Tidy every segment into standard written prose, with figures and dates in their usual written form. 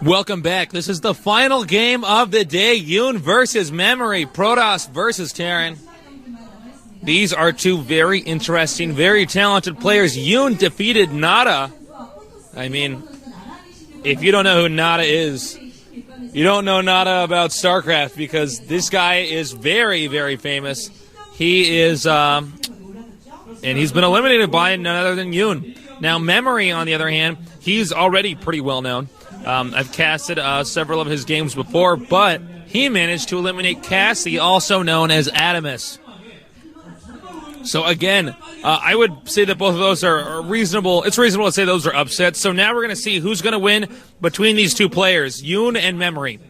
Welcome back. This is the final game of the day. yoOn versus Memory. Protoss versus Terran. These are two very interesting, very talented players. yoOn defeated Nada. I mean, if you don't know who Nada is, you don't know Nada about StarCraft, because this guy is very, very famous. He is, and he's been eliminated by none other than yoOn. Now, Memory, on the other hand, he's already pretty well known. I've casted several of his games before, but he managed to eliminate Cassie, also known as Adamus. So again, I would say that both of those are reasonable. It's reasonable to say those are upsets. So now we're going to see who's going to win between these two players, yoOn and Memory.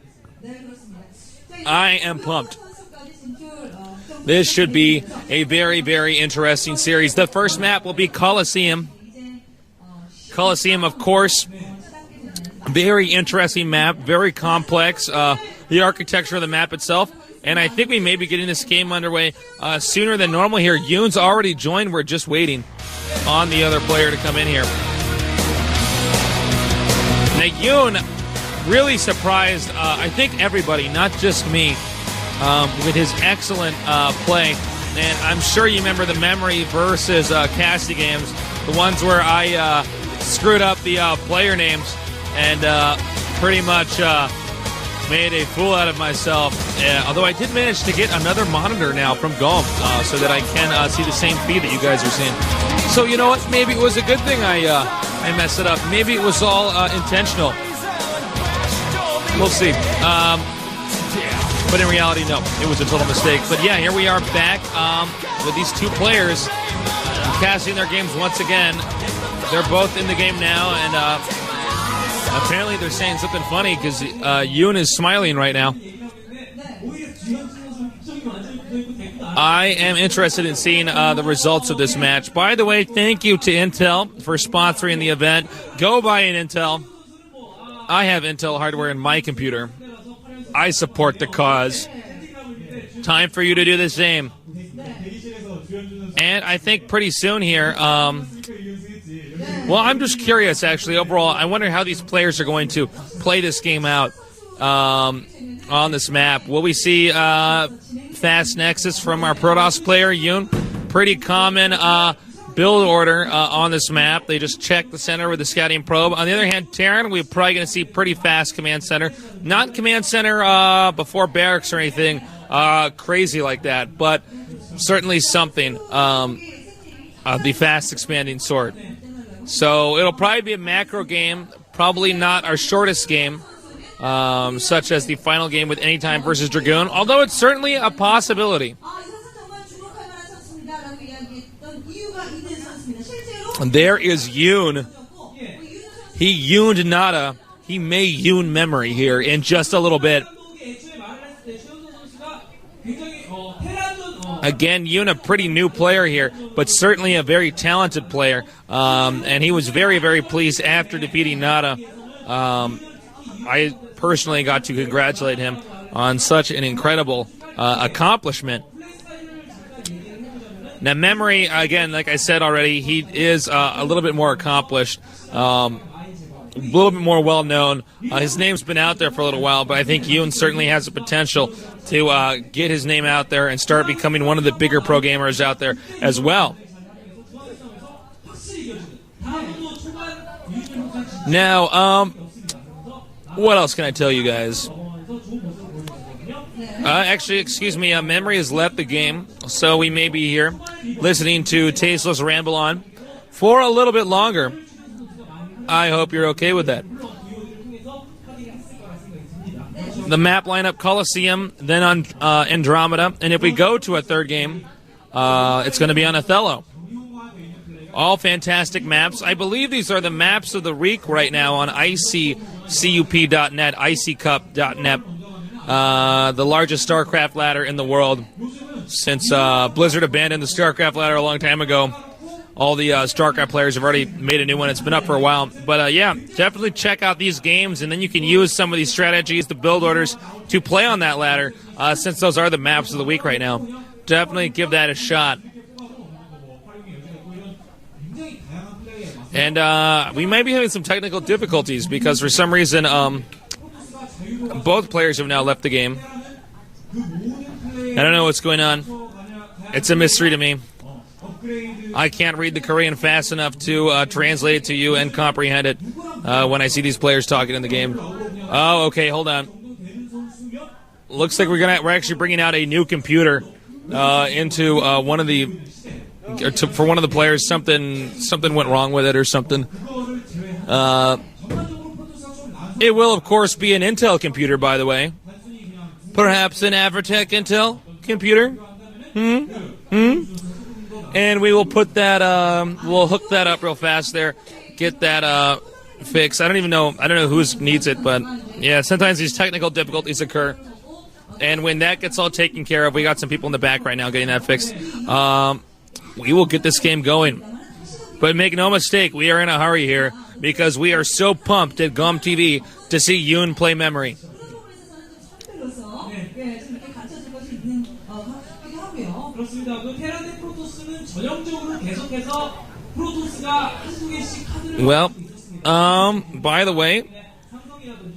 I am pumped. This should be a very, very interesting series. The first map will be Coliseum. Coliseum, of course. Very interesting map, very complex, the architecture of the map itself, and I think we may be getting this game underway sooner than normal here. yoOn's already joined. We're just waiting on the other player to come in here. Now, yoOn really surprised, I think, everybody, not just me, with his excellent play. And I'm sure you remember the Memory versus Cassie games, the ones where I screwed up the player names and pretty much made a fool out of myself. Although I did manage to get another monitor now from GOM so that I can see the same feed that you guys are seeing. So you know what? Maybe it was a good thing I messed it up. Maybe it was all intentional. We'll see. But in reality, no. It was a total mistake. But yeah, here we are back with these two players casting their games once again. They're both in the game now, and apparently they're saying something funny because yoOn is smiling right now. I am interested in seeing the results of this match. By the way, thank you to Intel for sponsoring the event. Go buy an Intel. I have Intel hardware in my computer. I support the cause. Time for you to do the same. And I think pretty soon here, well, I'm just curious, actually, overall. I wonder how these players are going to play this game out on this map. Will we see Fast Nexus from our Protoss player, yoOn? Pretty common build order on this map. They just check the center with the scouting probe. On the other hand, Terran, we're probably going to see pretty fast command center. Not command center before barracks or anything crazy like that, but certainly something of the fast expanding sort. So it'll probably be a macro game, probably not our shortest game, such as the final game with Anytime versus Dragoon, although it's certainly a possibility. And there is yoOn. He yoOned Nada. He may yoOn Memory here in just a little bit. Again, yoOn, a pretty new player here, but certainly a very talented player. And he was very, very pleased after defeating Nada. I personally got to congratulate him on such an incredible accomplishment. Now, Memory, again, like I said already, he is a little bit more accomplished, a little bit more well-known. His name's been out there for a little while, but I think yoOn certainly has the potential to get his name out there and start becoming one of the bigger pro gamers out there as well. Now, what else can I tell you guys? Actually, excuse me, Memory has left the game, so we may be here listening to Tasteless ramble on for a little bit longer. I hope you're okay with that. The map lineup, Coliseum, then on Andromeda, and if we go to a third game, it's going to be on Othello. All fantastic maps. I believe these are the maps of the week right now on icycup.net, icycup.net, the largest StarCraft ladder in the world since Blizzard abandoned the StarCraft ladder a long time ago. all the StarCraft players have already made a new one. It's been up for a while. But, yeah, definitely check out these games, and then you can use some of these strategies, the build orders, to play on that ladder, since those are the maps of the week right now. Definitely give that a shot. And we might be having some technical difficulties because for some reason both players have now left the game. I don't know what's going on. It's a mystery to me. I can't read the Korean fast enough to translate it to you and comprehend it when I see these players talking in the game. Oh, okay, hold on. Looks like we're actually bringing out a new computer into one of the for one of the players. Something went wrong with it or something. It will, of course, be an Intel computer, by the way. Perhaps an Avertech Intel computer. And we will put that, we'll hook that up real fast there, get that fixed. I don't know who needs it, but yeah, sometimes these technical difficulties occur. And when that gets all taken care of, we got some people in the back right now getting that fixed. We will get this game going. But make no mistake, we are in a hurry here because we are so pumped at GOMTV to see yoOn play memory. Well, by the way,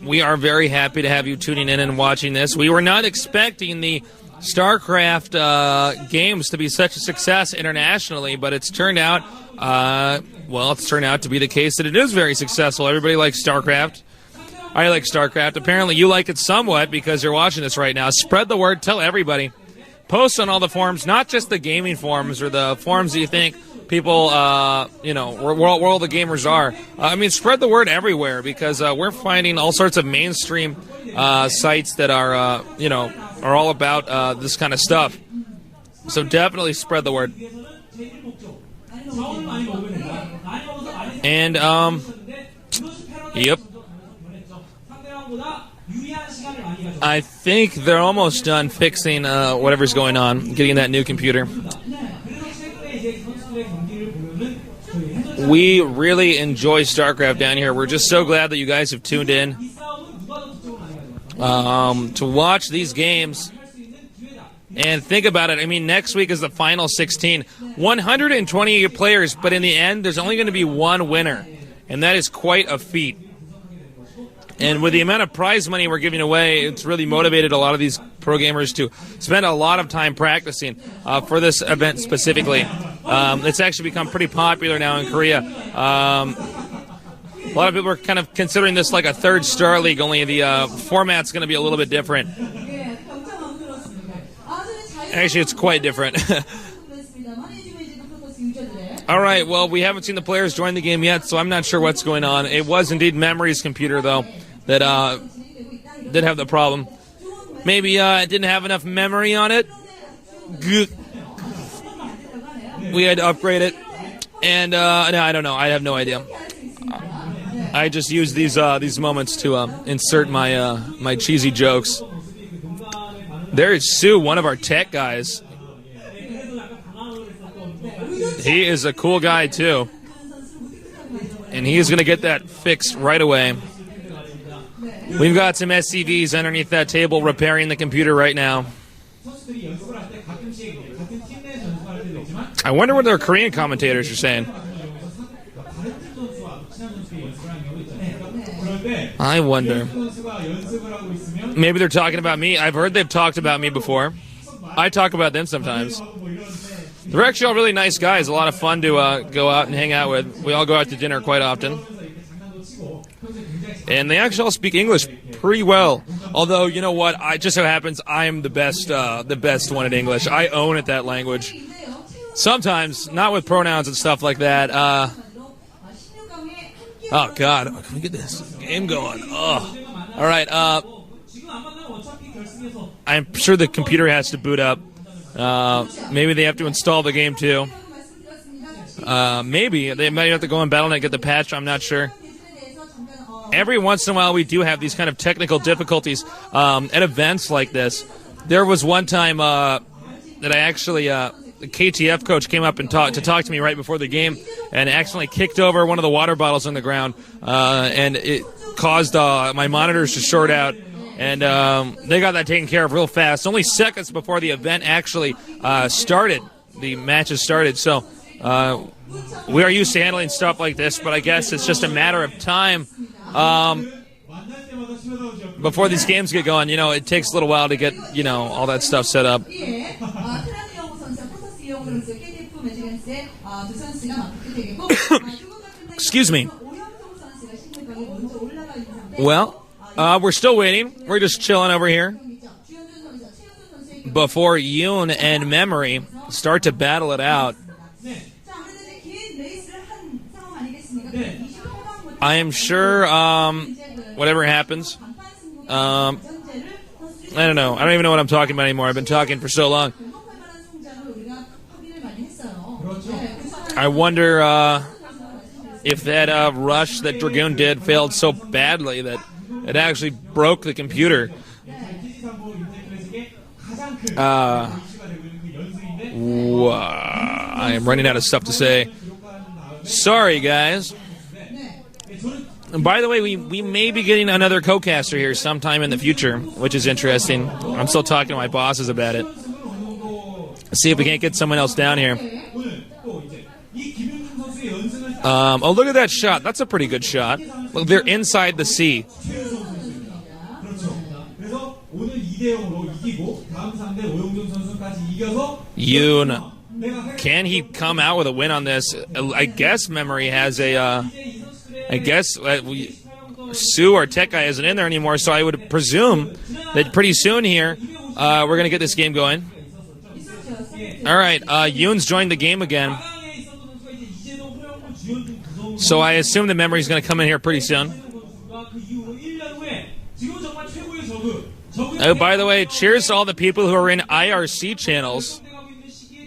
we are very happy to have you tuning in and watching this. We were not expecting the StarCraft games to be such a success internationally, but it's turned out, it's turned out to be the case that it is very successful. Everybody likes StarCraft. I like StarCraft. Apparently you like it somewhat because you're watching this right now. Spread the word. Tell everybody. Post on all the forums, not just the gaming forums or the forums that you think people, where all the gamers are. I mean, spread the word everywhere because we're finding all sorts of mainstream sites that are, are all about this kind of stuff. So definitely spread the word. And, yep. I think they're almost done fixing whatever's going on, getting that new computer. We really enjoy StarCraft down here. We're just so glad that you guys have tuned in to watch these games. And think about it. I mean, next week is the final 16. 128 players, but in the end, there's only going to be one winner. And that is quite a feat. And with the amount of prize money we're giving away, it's really motivated a lot of these pro gamers to spend a lot of time practicing for this event specifically. It's actually become pretty popular now in Korea. A lot of people are kind of considering this like a third Star League, only the format's going to be a little bit different. Actually, it's quite different. All right, well, we haven't seen the players join the game yet, so I'm not sure what's going on. It was indeed Memory's computer, though, that did have the problem. Maybe it didn't have enough memory on it. We had to upgrade it. And, no, I don't know. I have no idea. I just use these moments to insert my my cheesy jokes. There is Sue, one of our tech guys. He is a cool guy, too. And he's going to get that fixed right away. We've got some SCVs underneath that table repairing the computer right now. I wonder what their Korean commentators are saying. I wonder. Maybe they're talking about me. I've heard they've talked about me before. I talk about them sometimes. They're actually all really nice guys. A lot of fun to go out and hang out with. We all go out to dinner quite often. And they actually all speak English pretty well. Although, you know what? It just so happens I'm the best one at English. I own at that language. Sometimes, not with pronouns and stuff like that. Oh, God. Can we get this game going? Oh. All right. I'm sure the computer has to boot up. Maybe they have to install the game, too. Maybe. They might have to go in Battle.net and get the patch. I'm not sure. Every once in a while, we do have these kind of technical difficulties at events like this. There was one time that I actually the KTF coach came up and talk to me right before the game and accidentally kicked over one of the water bottles on the ground, and it caused my monitors to short out. And they got that taken care of real fast. Only seconds before the event actually started. The matches started. So we are used to handling stuff like this, but I guess it's just a matter of time before these games get going. You know, it takes a little while to get, you know, all that stuff set up. Excuse me. Well, we're still waiting. We're just chilling over here before yoOn and Memory start to battle it out. I am sure whatever happens, I don't know. I don't even know what I'm talking about anymore. I've been talking for so long. I wonder if that rush that Dragoon did failed so badly that it actually broke the computer. I am running out of stuff to say. Sorry, guys. And by the way, we may be getting another co-caster here sometime in the future, which is interesting. I'm still talking to my bosses about it. Let's see if we can't get someone else down here. Oh, look at that shot. That's a pretty good shot. Look, they're inside the sea. yoOn. Can he come out with a win on this? I guess Memory has a... I guess Sue, our tech guy, isn't in there anymore, so I would presume that pretty soon here we're going to get this game going. All right, yoOn's joined the game again. So I assume the Memory's going to come in here pretty soon. Oh, by the way, cheers to all the people who are in IRC channels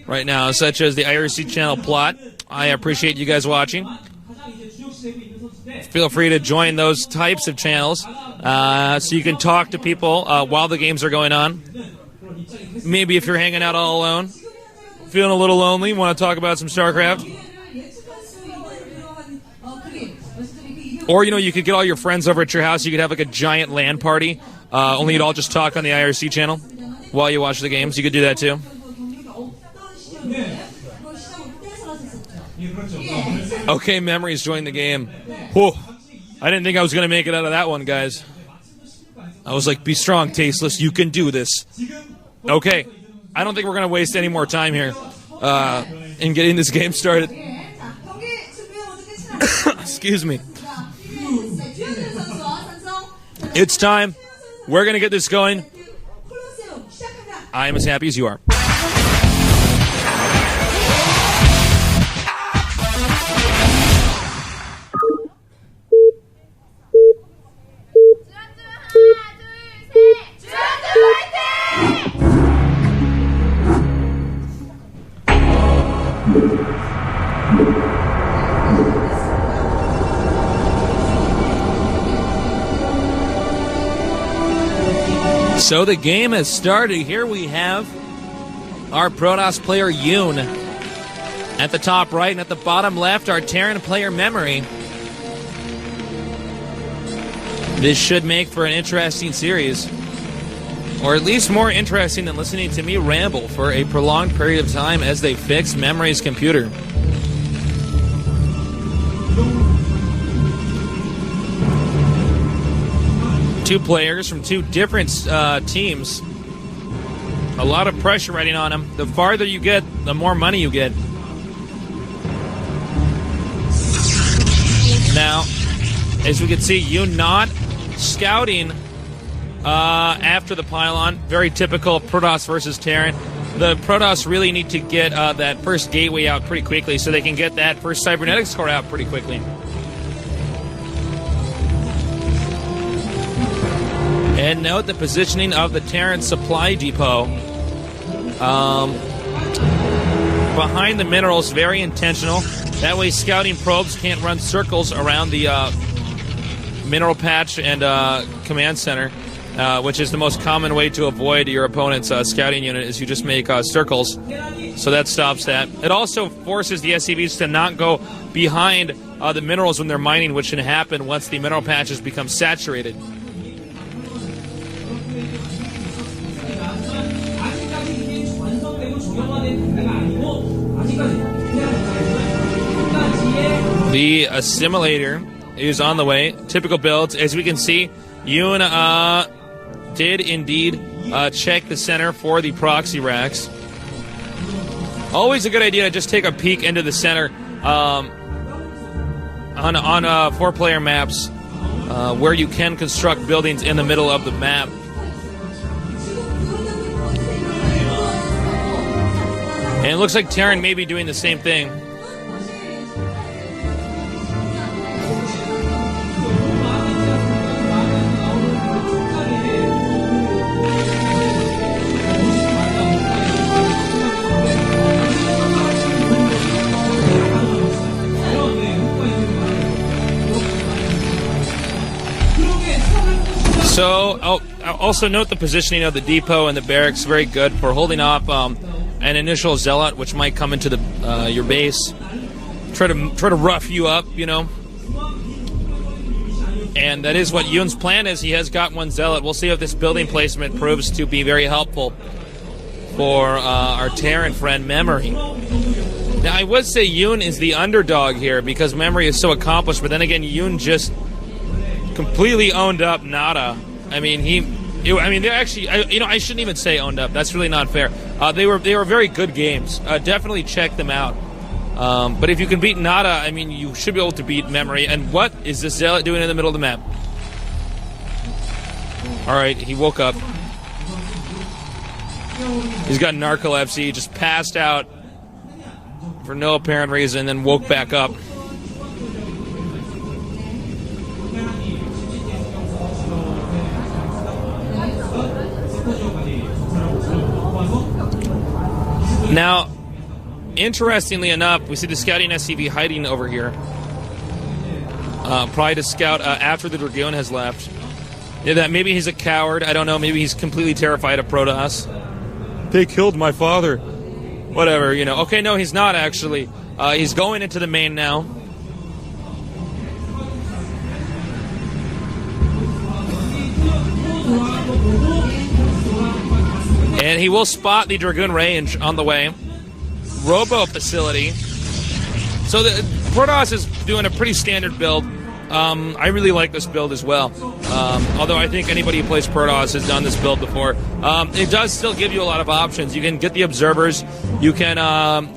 right now, such as the IRC channel Plot. I appreciate you guys watching. Feel free to join those types of channels so you can talk to people while the games are going on. Maybe if you're hanging out all alone, feeling a little lonely, want to talk about some StarCraft. Or, you know, you could get all your friends over at your house. You could have like a giant LAN party. Only you'd all just talk on the IRC channel while you watch the games. You could do that too. Okay, Memory's joined the game. Whew. I didn't think I was going to make it out of that one, guys. I was like, be strong, Tasteless. You can do this. Okay. I don't think we're going to waste any more time here in getting this game started. Excuse me. It's time. We're going to get this going. I am as happy as you are. So the game has started. Here we have our Protoss player yoOn. At the top right and at the bottom left, our Terran player Memory. This should make for an interesting series. Or at least more interesting than listening to me ramble for a prolonged period of time as they fix Memory's computer. Two players from two different teams. A lot of pressure riding on them. The farther you get, the more money you get. Now, as we can see, yoOn not scouting after the pylon. Very typical Protoss versus Terran. The Protoss really need to get that first gateway out pretty quickly so they can get that first cybernetics core out pretty quickly. And note the positioning of the Terran supply depot. Behind the minerals, very intentional. That way scouting probes can't run circles around the mineral patch and command center. which is the most common way to avoid your opponent's scouting unit, is you just make circles. So that stops that. It also forces the SCVs to not go behind the minerals when they're mining, which can happen once the mineral patches become saturated. The assimilator is on the way. Typical builds. As we can see, yoOn did indeed check the center for the proxy racks. Always a good idea to just take a peek into the center on 4-player maps where you can construct buildings in the middle of the map. And it looks like Terran may be doing the same thing. So, also note the positioning of the depot and the barracks. Very good for holding off an initial zealot, which might come into the your base, try to rough you up, you know. And that is what yoOn's plan is. He has got one zealot. We'll see if this building placement proves to be very helpful for our Terran friend Memory. Now, I would say yoOn is the underdog here because Memory is so accomplished, but then again, yoOn just completely owned up Nada. I mean, they're actually, I shouldn't even say owned up. That's really not fair. They were very good games. Definitely check them out. But if you can beat Nada, I mean, you should be able to beat Memory. And what is this zealot doing in the middle of the map? All right, he woke up. He's got narcolepsy. Just passed out for no apparent reason, then woke back up. Now, interestingly enough, we see the scouting SCV hiding over here. Probably to scout after the Dragoon has left. Yeah, that maybe he's a coward. I don't know. Maybe he's completely terrified of Protoss. They killed my father. Whatever, you know. Okay, no, he's not actually. He's going into the main now. And he will spot the Dragoon range on the way. Robo facility. So the Protoss is doing a pretty standard build. I really like this build as well. Although I think anybody who plays Protoss has done this build before. It does still give you a lot of options. You can get the observers. You can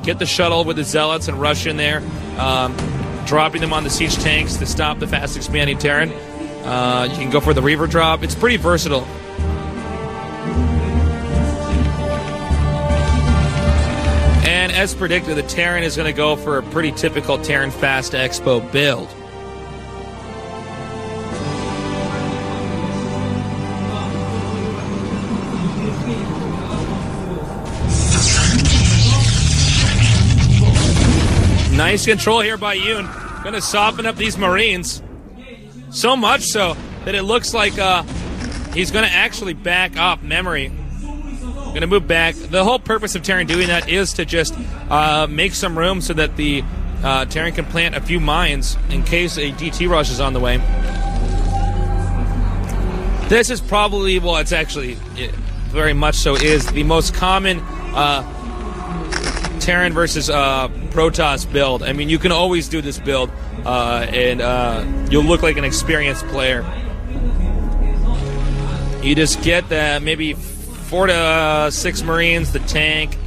get the shuttle with the zealots and rush in there, dropping them on the siege tanks to stop the fast expanding Terran. You can go for the Reaver drop. It's pretty versatile. And as predicted, the Terran is going to go for a pretty typical Terran Fast Expo build. Nice control here by yoOn. Going to soften up these Marines. So much so that it looks like he's going to actually back up Memory. Going to move back. The whole purpose of Terran doing that is to just make some room so that the Terran can plant a few mines in case a DT rush is on the way. This is probably, well, it's actually very much so is the most common Terran versus Protoss build. I mean, you can always do this build and you'll look like an experienced player. You just get maybe 4 to 6 Marines, the tank,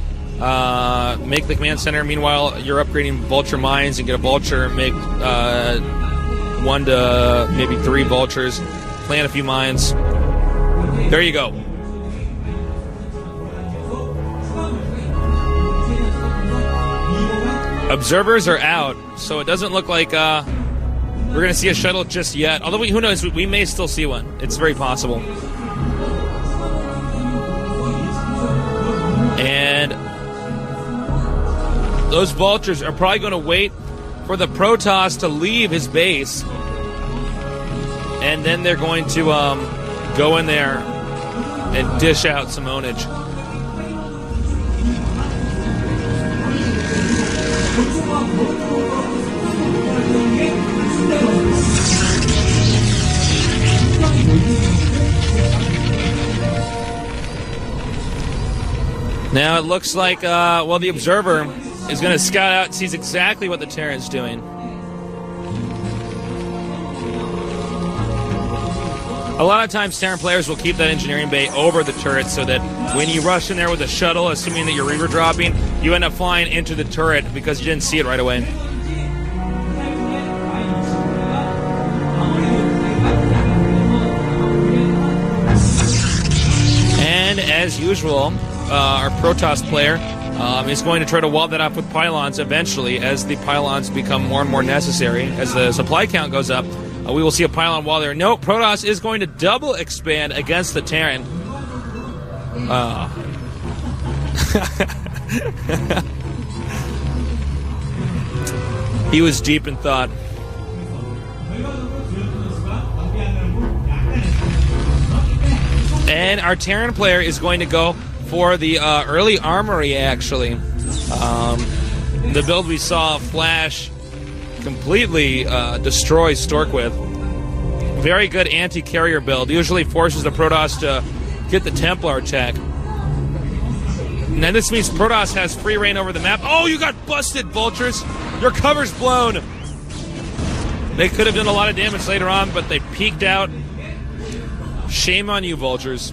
make the command center. Meanwhile, you're upgrading Vulture mines and get a Vulture, make 1 to maybe 3 Vultures, plant a few mines. There you go. Observers are out, so it doesn't look like we're going to see a shuttle just yet. Although, who knows, we may still see one. It's very possible. And those Vultures are probably going to wait for the Protoss to leave his base. And then they're going to go in there and dish out some ownage. Now it looks like, well, the Observer is going to scout out and sees exactly what the Terran's doing. A lot of times Terran players will keep that engineering bay over the turret so that when you rush in there with a shuttle, assuming that you're reaver dropping, you end up flying into the turret because you didn't see it right away. And as usual, our Protoss player is going to try to wall that up with pylons eventually as the pylons become more and more necessary. As the supply count goes up, we will see a pylon wall there. No, Protoss is going to double expand against the Terran. He was deep in thought. And our Terran player is going to go for the early armory, actually. The build we saw Flash completely destroy Stork with. Very good anti-carrier build. Usually forces the Protoss to get the Templar tech. Now this means Protoss has free reign over the map. Oh, you got busted, Vultures! Your cover's blown! They could have done a lot of damage later on, but they peeked out. Shame on you, Vultures.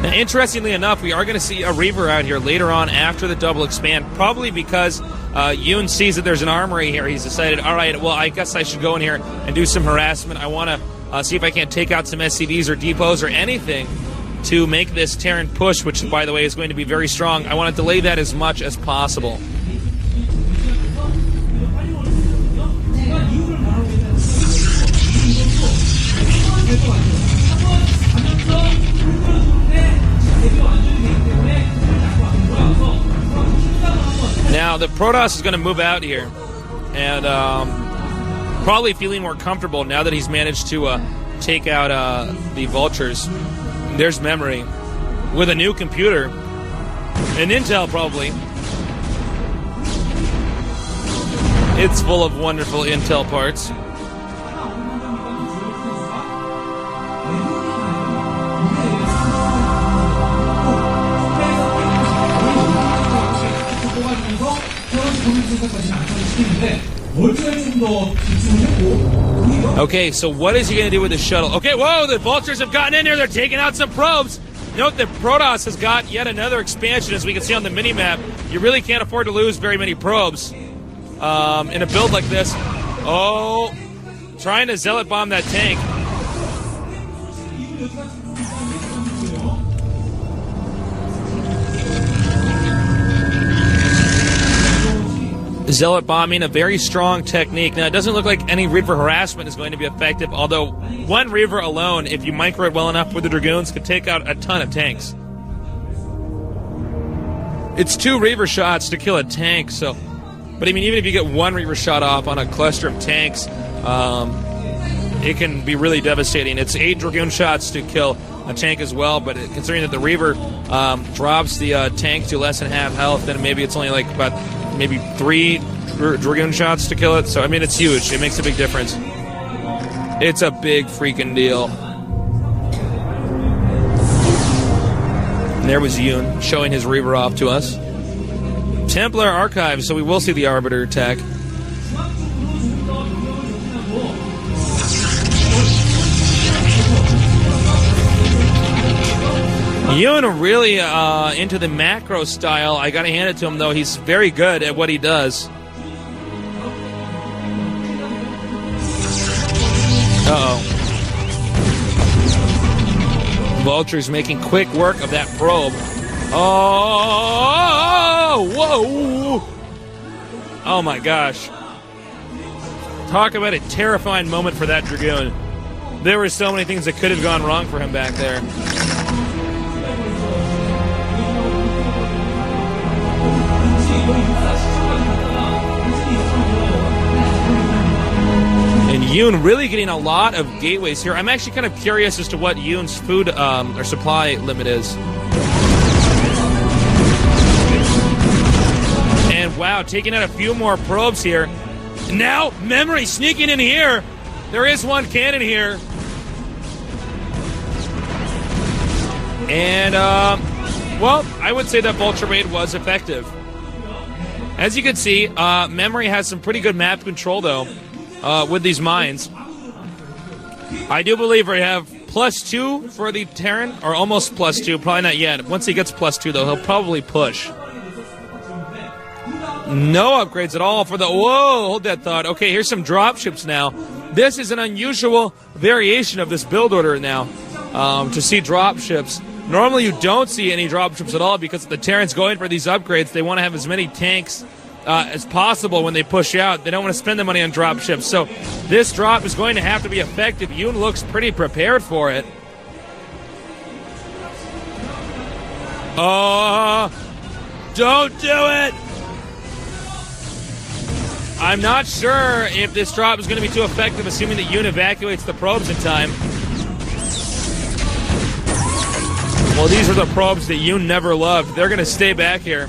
Now, interestingly enough, we are going to see a Reaver out here later on after the double expand, probably because yoOn sees that there's an armory here. He's decided, all right, well, I guess I should go in here and do some harassment. I want to see if I can't take out some SCVs or depots or anything to make this Terran push, which, by the way, is going to be very strong. I want to delay that as much as possible. Now, the Protoss is going to move out here, and probably feeling more comfortable now that he's managed to take out the Vultures. There's memory. With a new computer, an Intel probably. It's full of wonderful Intel parts. Okay, so what is he going to do with the shuttle? Okay, whoa, the Vultures have gotten in there. They're taking out some probes. Note that Protoss has got yet another expansion, as we can see on the mini-map. You really can't afford to lose very many probes in a build like this. Oh, trying to Zealot bomb that tank. Zealot bombing, a very strong technique. Now, it doesn't look like any Reaver harassment is going to be effective, although one Reaver alone, if you micro it well enough with the Dragoons, could take out a ton of tanks. It's 2 Reaver shots to kill a tank, so... But, I mean, even if you get 1 Reaver shot off on a cluster of tanks, it can be really devastating. It's 8 Dragoon shots to kill a tank as well, but considering that the Reaver drops the tank to less than half health, then maybe it's only like about... maybe 3 Dragoon shots to kill it. So, I mean, it's huge. It makes a big difference. It's a big freaking deal. And there was yoOn showing his Reaver off to us. Templar Archives, so we will see the Arbiter attack. yoOn really into the macro style. I gotta hand it to him, though. He's very good at what he does. Uh-oh. Vulture's making quick work of that probe. Oh, whoa! Oh my gosh. Talk about a terrifying moment for that Dragoon. There were so many things that could have gone wrong for him back there. And yoOn really getting a lot of gateways here. I'm actually kind of curious as to what yoOn's food or supply limit is. And wow, taking out a few more probes here. Now, Memory sneaking in here. There is one cannon here. And, well, I would say that Vulture Raid was effective. As you can see, Memory has some pretty good map control, though, with these mines. I do believe we have +2 for the Terran, or almost +2, probably not yet. Once he gets +2, though, he'll probably push. No upgrades at all for the... Whoa, hold that thought. Okay, here's some dropships now. This is an unusual variation of this build order now, to see dropships. Normally you don't see any dropships at all because the Terrans going for these upgrades. They want to have as many tanks as possible when they push out. They don't want to spend the money on dropships. So this drop is going to have to be effective. yoOn looks pretty prepared for it. Don't do it! I'm not sure if this drop is going to be too effective, assuming that yoOn evacuates the probes in time. Well, these are the probes that yoOn never loved. They're going to stay back here.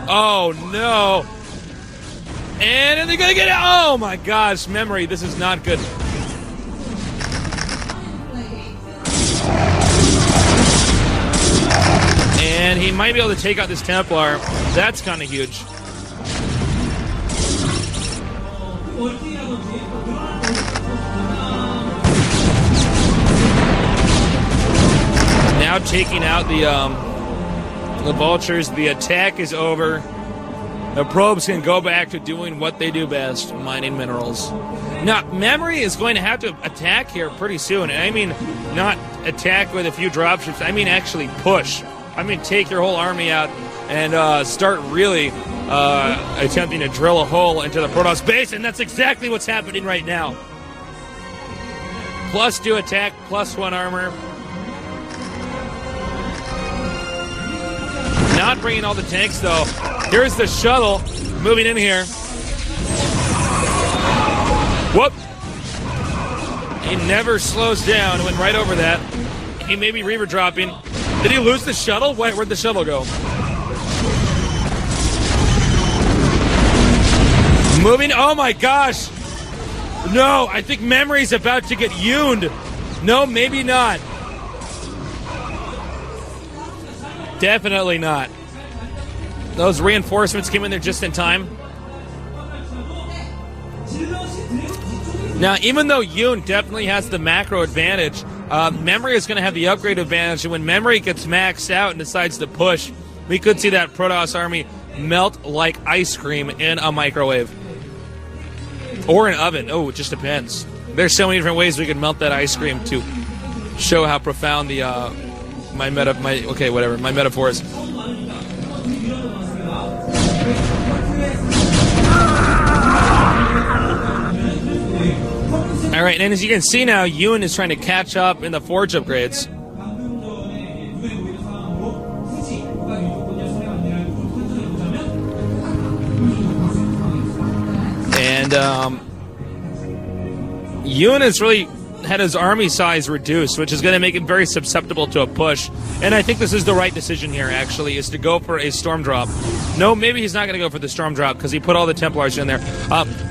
Oh, no. And they're going to get it. Oh, my gosh. Memory, this is not good. And he might be able to take out this Templar. That's kind of huge. Now taking out the vultures. The attack is over. The probes can go back to doing what they do best, mining minerals. Now, Memory is going to have to attack here pretty soon. And I mean, not attack with a few dropships. I mean actually push. I mean take your whole army out and start really attempting to drill a hole into the Protoss base. And that's exactly what's happening right now. +2 attack, +1 armor. Not bringing all the tanks, though. Here's the shuttle moving in here. Whoop. He never slows down. Went right over that. He may be reaver dropping. Did he lose the shuttle? Where'd the shuttle go? Moving. Oh, my gosh. No, I think Memory's about to get yooned. No, maybe not. Definitely not. Those reinforcements came in there just in time. Now, even though yoOn definitely has the macro advantage, Memory is going to have the upgrade advantage. And when Memory gets maxed out and decides to push, we could see that Protoss army melt like ice cream in a microwave. Or an oven. Oh, it just depends. There's so many different ways we can melt that ice cream to show how profound the... my metaphor is. All right, and as you can see now, yoOn is trying to catch up in the forge upgrades. And yoOn has really had his army size reduced, which is going to make him very susceptible to a push. And I think this is the right decision here, actually, is to go for a storm drop. No, maybe he's not going to go for the storm drop because he put all the Templars in there.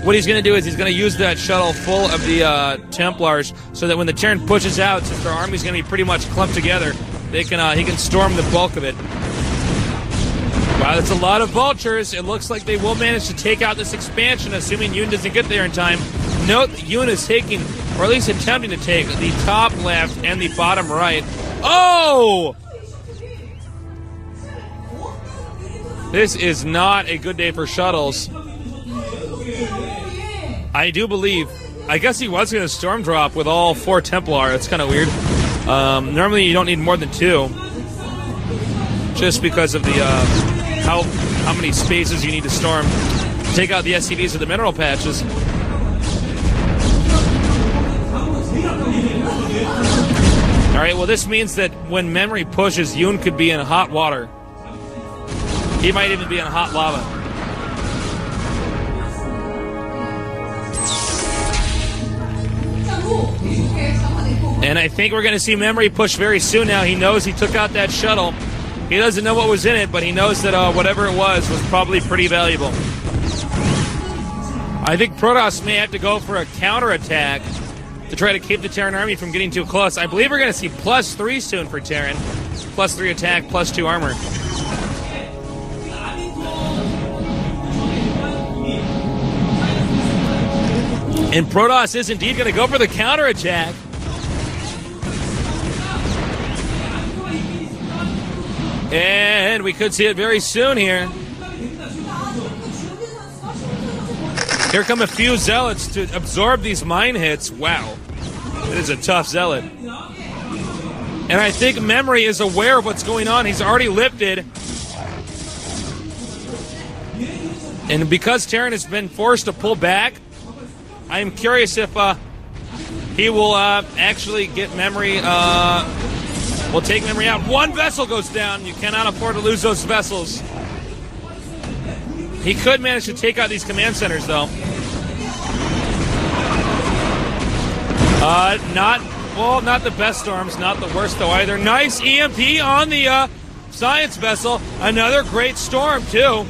What he's going to do is he's going to use that shuttle full of the Templars so that when the Terran pushes out, since their army's going to be pretty much clumped together, he can storm the bulk of it. Wow, that's a lot of vultures. It looks like they will manage to take out this expansion, assuming yoOn doesn't get there in time. Note that yoOn is taking, or at least attempting to take, the top left and the bottom right. Oh! This is not a good day for shuttles. I do believe, I guess he was going to storm drop with all 4 Templar. That's kind of weird. Normally you don't need more than 2. Just because of the, how many spaces you need to storm. Take out the SCVs or the mineral patches. Alright, well this means that when Memory pushes, yoOn could be in hot water. He might even be in hot lava. And I think we're going to see Memory push very soon now. He knows he took out that shuttle. He doesn't know what was in it, but he knows that whatever it was probably pretty valuable. I think Protoss may have to go for a counterattack to try to keep the Terran army from getting too close. I believe we're going to see +3 soon for Terran. +3 attack, +2 armor. And Protoss is indeed going to go for the counterattack. And we could see it very soon here. Here come a few zealots to absorb these mine hits. Wow. It is a tough zealot. And I think Memory is aware of what's going on. He's already lifted. And because Terran has been forced to pull back, I am curious if he will actually get Memory, will take Memory out. One vessel goes down. You cannot afford to lose those vessels. He could manage to take out these command centers, though. Not the best storms, not the worst, though, either. Nice EMP on the science vessel. Another great storm, too.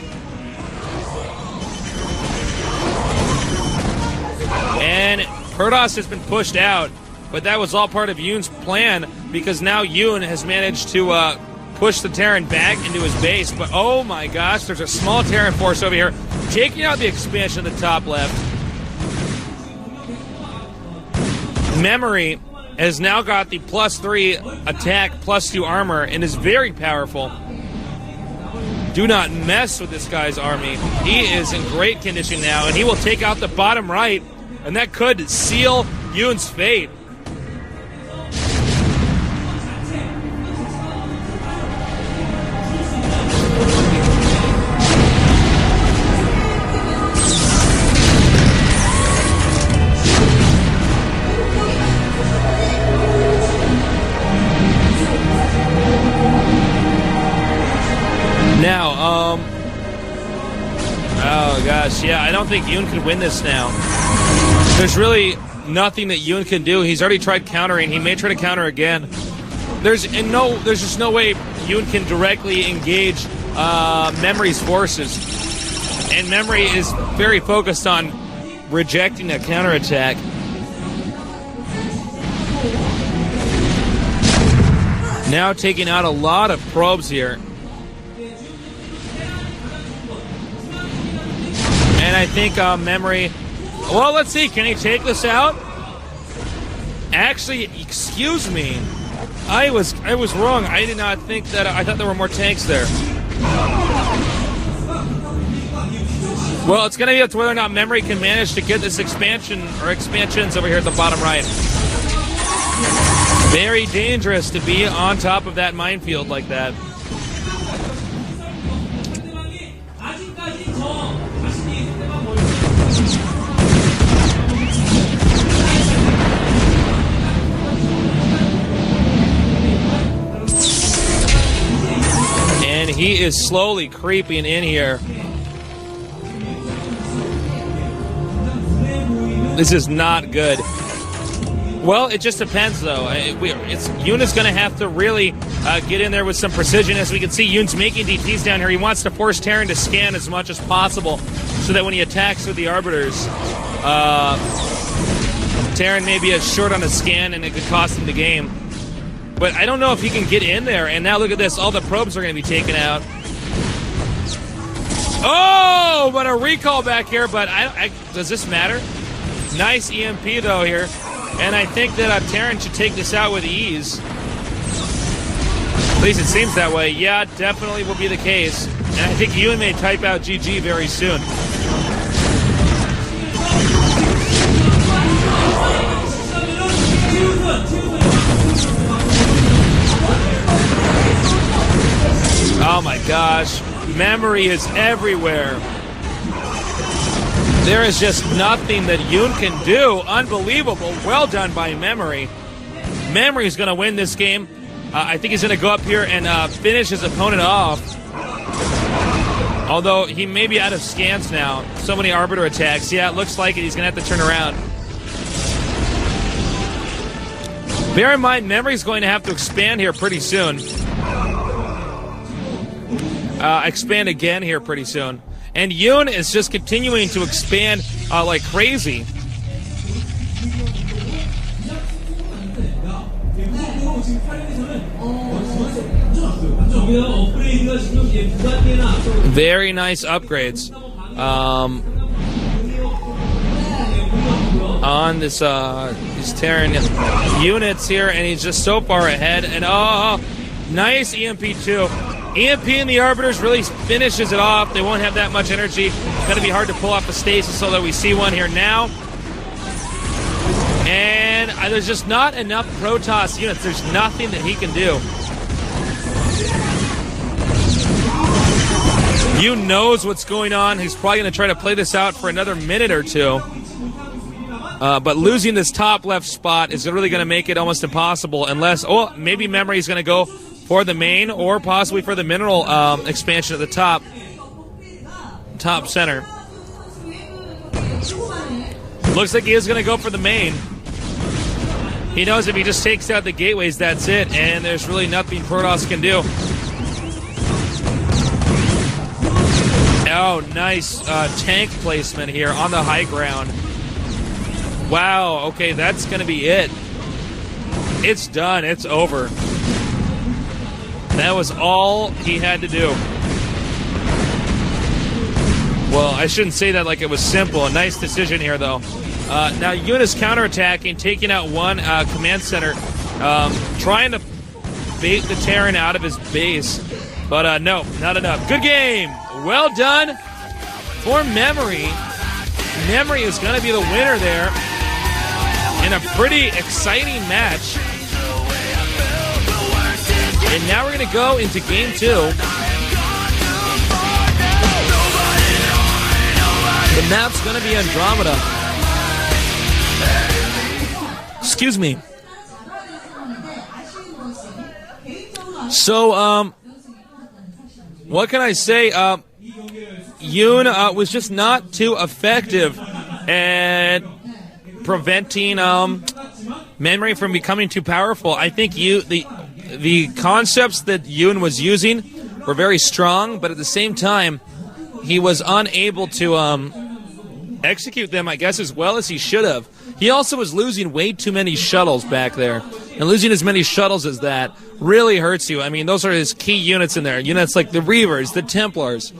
And Protoss has been pushed out, but that was all part of yoOn's plan, because now yoOn has managed to push the Terran back into his base. But oh my gosh, there's a small Terran force over here taking out the expansion in the top left. Memory has now got the +3 attack, +2 armor, and is very powerful. Do not mess with this guy's army. He is in great condition now, and he will take out the bottom right, and that could seal yoOn's fate. Now, oh gosh, yeah, I don't think yoOn can win this now. There's really nothing that yoOn can do. He's already tried countering. He may try to counter again. There's just no way yoOn can directly engage Memory's forces. And Memory is very focused on rejecting a counterattack. Now taking out a lot of probes here. And I think Memory... Well, let's see. Can he take this out? Actually, excuse me. I was wrong. I did not think that... I thought there were more tanks there. Well, it's going to be up to whether or not Memory can manage to get this expansion or expansions over here at the bottom right. Very dangerous to be on top of that minefield like that. And he is slowly creeping in here. This is not good. Well, it just depends, though. yoOn is going to have to really get in there with some precision. As we can see, yoOn's making DTs down here. He wants to force Terran to scan as much as possible so that when he attacks with the Arbiters, Terran may be short on a scan and it could cost him the game. But I don't know if he can get in there. And now look at this. All the probes are going to be taken out. Oh, but a recall back here. But does this matter? Nice EMP, though, here. And I think that Terran should take this out with ease. At least it seems that way. Yeah, definitely will be the case. And I think yoOn may type out GG very soon. Oh my gosh. Memory is everywhere. There is just nothing that yoOn can do. Unbelievable. Well done by Memory. Memory is going to win this game. I think he's going to go up here and finish his opponent off. Although he may be out of scans now. So many Arbiter attacks. Yeah, it looks like it. He's going to have to turn around. Bear in mind, memory's going to have to expand here pretty soon. Expand again here pretty soon. And yoOn is just continuing to expand like crazy. Very nice upgrades on this these Terran units here, and he's just so far ahead. And oh, nice EMP2. EMP and the Arbiters really finishes it off. They won't have that much energy. It's going to be hard to pull off the stasis, although we see one here now. And there's just not enough Protoss units. There's nothing that he can do. yoOn knows what's going on. He's probably going to try to play this out for another minute or two. But losing this top left spot is really going to make it almost impossible unless, oh, maybe memory is going to go for the main or possibly for the mineral expansion at the top center. Looks like he is going to go for the main. He knows if he just takes out the gateways, that's it, and there's really nothing Protoss can do. Oh, nice tank placement here on the high ground. Wow, okay, that's going to be it. It's done. It's over. That was all he had to do. Well, I shouldn't say that like it was simple. A nice decision here, though. Now, yoOn is counterattacking, taking out one command center, trying to bait the Terran out of his base. But no, not enough. Good game. Well done for Memory. Memory is going to be the winner there in a pretty exciting match. And now we're going to go into game 2. The map's going to be Andromeda. Excuse me. So, what can I say? yoOn was just not too effective at preventing Memory from becoming too powerful. I think the concepts that yoOn was using were very strong, but at the same time, he was unable to execute them, I guess, as well as he should have. He also was losing way too many shuttles back there. And losing as many shuttles as that really hurts you. I mean, those are his key units in there. Units like the Reavers, the Templars.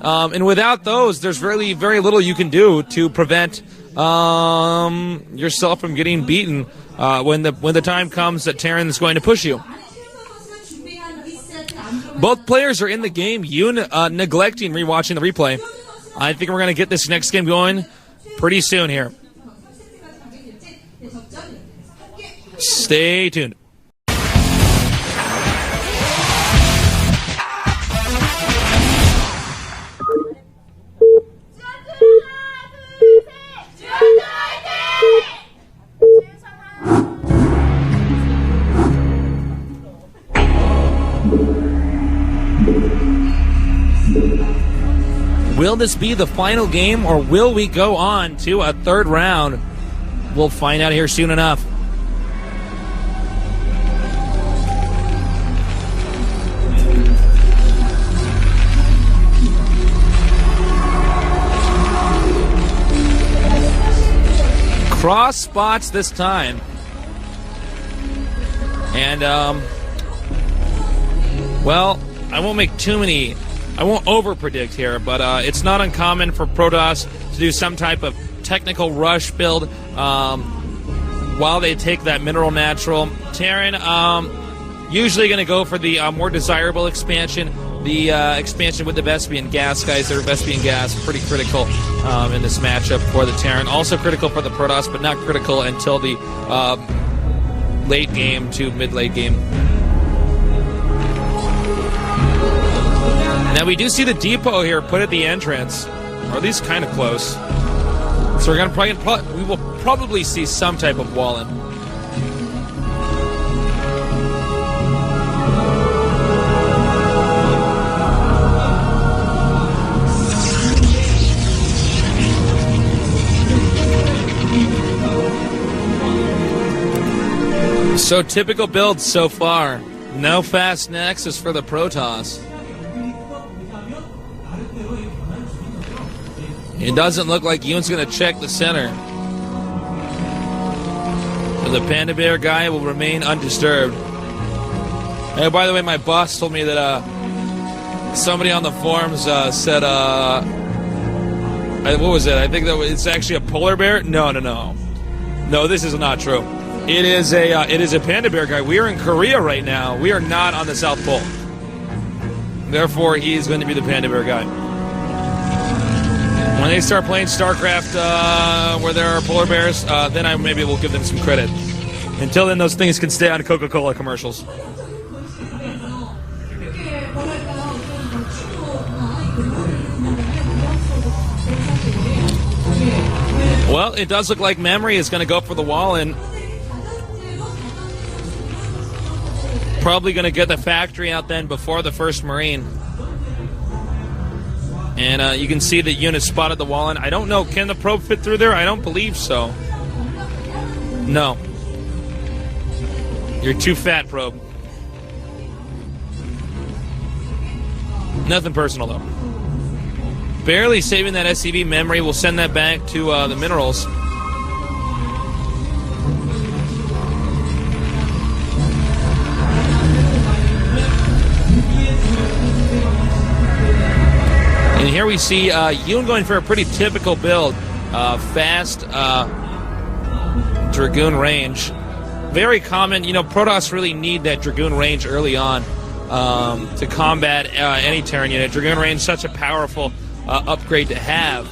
And without those, there's really very little you can do to prevent yourself from getting beaten when the time comes that Terran is going to push you. Both players are in the game. yoOn neglecting rewatching the replay. I think we're going to get this next game going pretty soon here. Stay tuned. Will this be the final game, or will we go on to a third round? We'll find out here soon enough. Cross spots this time. And, well, I won't make too many... I won't over-predict here, but it's not uncommon for Protoss to do some type of technical rush build while they take that mineral natural. Terran usually going to go for the more desirable expansion, the expansion with the Vespian gas guys. Their Vespian gas pretty critical in this matchup for the Terran. Also critical for the Protoss, but not critical until the late game to mid-late game. Now we do see the depot here put at the entrance, or at least kind of close. So we're gonna we will probably see some type of wall-in. So typical builds so far. No fast nexus for the Protoss. It doesn't look like yoOn's going to check the center. The Panda Bear guy will remain undisturbed. And by the way, my boss told me that somebody on the forums said, what was it? I think that it's actually a polar bear. No, this is not true. It is a Panda Bear guy. We are in Korea right now. We are not on the South Pole. Therefore, he's going to be the Panda Bear guy. When they start playing StarCraft where there are polar bears, then I maybe will give them some credit. Until then, those things can stay on Coca-Cola commercials. Well, it does look like Memory is going to go for the wall and probably going to get the factory out then before the first Marine. And you can see that yoOn has spotted the wall, and I don't know, can the probe fit through there? I don't believe so. No. You're too fat, probe. Nothing personal, though. Barely saving that SCV. Memory. We'll send that back to the minerals. And here we see yoOn going for a pretty typical build. Fast Dragoon range. Very common. You know, Protoss really need that Dragoon range early on to combat any Terran unit. Dragoon range, such a powerful upgrade to have.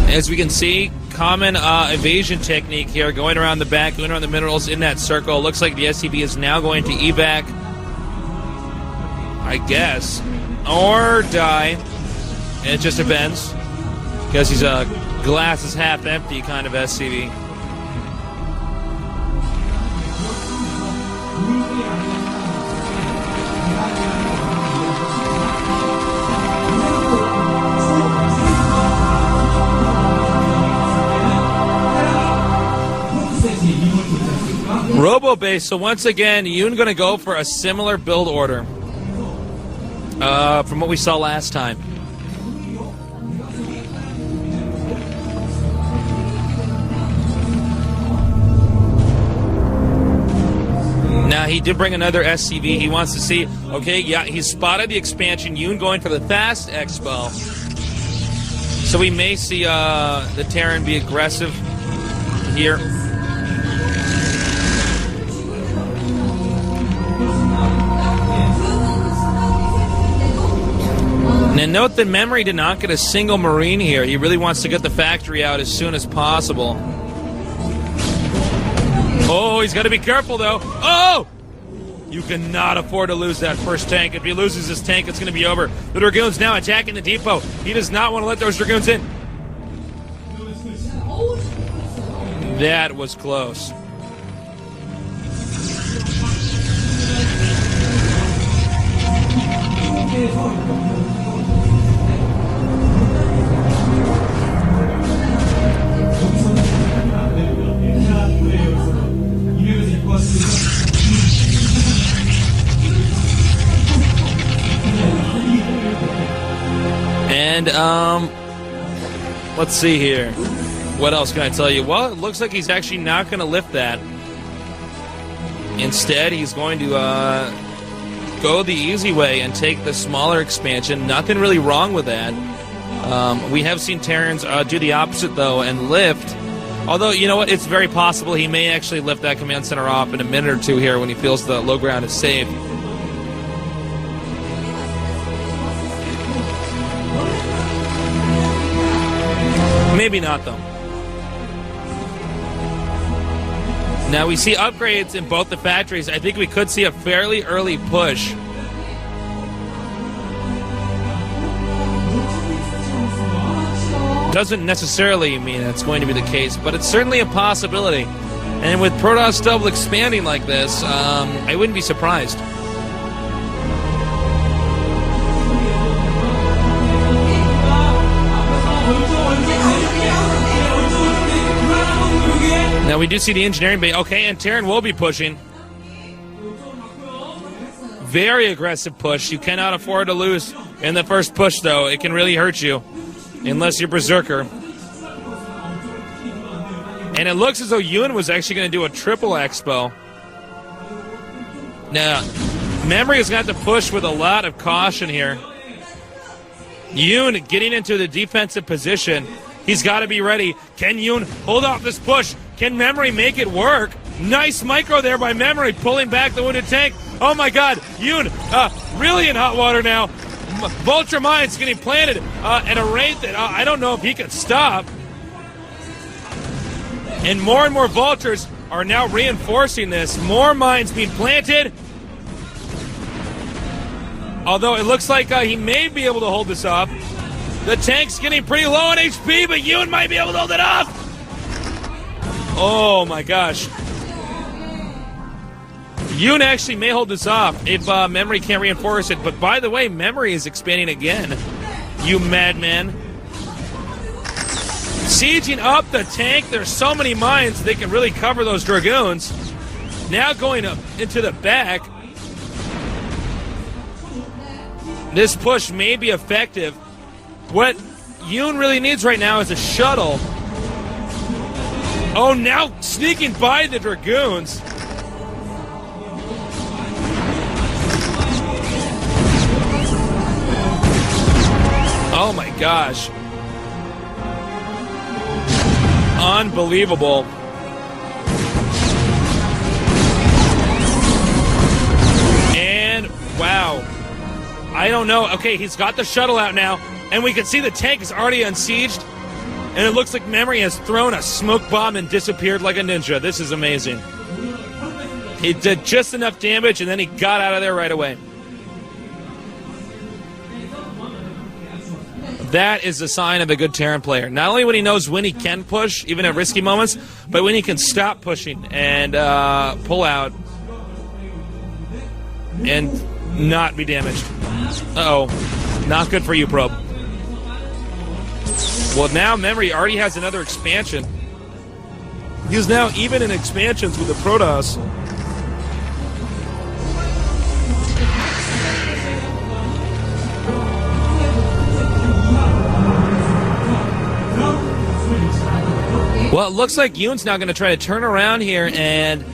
As we can see, common evasion technique here, going around the back, going around the minerals in that circle. Looks like the SCV is now going to evac, I guess, or die. It just depends, because he's a glass is half empty kind of SCV. Robo-base, so once again, yoOn going to go for a similar build order from what we saw last time. Now, he did bring another SCV. He wants to see, okay, yeah, he spotted the expansion. yoOn going for the fast expo. So we may see the Terran be aggressive here. And note that Memory did not get a single Marine here. He really wants to get the factory out as soon as possible. Oh, he's got to be careful, though. Oh! You cannot afford to lose that first tank. If he loses this tank, it's going to be over. The Dragoons now attacking the depot. He does not want to let those Dragoons in. That was close. And, let's see here. What else can I tell you? Well, it looks like he's actually not going to lift that. Instead, he's going to go the easy way and take the smaller expansion. Nothing really wrong with that. We have seen Terrans do the opposite, though, and lift. Although, you know what? It's very possible he may actually lift that command center off in a minute or two here when he feels the low ground is safe. Maybe not, though. Now we see upgrades in both the factories. I think we could see a fairly early push. Doesn't necessarily mean it's going to be the case, but it's certainly a possibility. And with Protoss double expanding like this, I wouldn't be surprised. Now we do see the engineering bay. Okay, and Terran will be pushing. Very aggressive push. You cannot afford to lose in the first push, though. It can really hurt you, unless you're Berserker. And it looks as though yoOn was actually going to do a triple expo. Now, Memory is going to have to push with a lot of caution here. yoOn getting into the defensive position. He's got to be ready. Can yoOn hold off this push? Can Memory make it work? Nice micro there by Memory, pulling back the wounded tank. Oh my god, yoOn really in hot water now. Vulture Mines getting planted at a rate that I don't know if he can stop. And more Vultures are now reinforcing this. More mines being planted. Although it looks like he may be able to hold this off. The tank's getting pretty low on HP, but yoOn might be able to hold it off. Oh my gosh. yoOn actually may hold this off if Memory can't reinforce it. But by the way, Memory is expanding again. You madman. Sieging up the tank. There's so many mines they can really cover those Dragoons. Now going up into the back. This push may be effective. What yoOn really needs right now is a shuttle. Oh, now sneaking by the Dragoons. Oh my gosh. Unbelievable. And wow. I don't know. Okay, he's got the shuttle out now. And we can see the tank is already unsieged. And it looks like Memory has thrown a smoke bomb and disappeared like a ninja. This is amazing. He did just enough damage, and then he got out of there right away. That is a sign of a good Terran player. Not only when he knows when he can push, even at risky moments, but when he can stop pushing and pull out and not be damaged. Uh-oh. Not good for you, Probe. Well, now Memory already has another expansion. He's now even in expansions with the Protoss. Well, it looks like yoOn's now going to try to turn around here and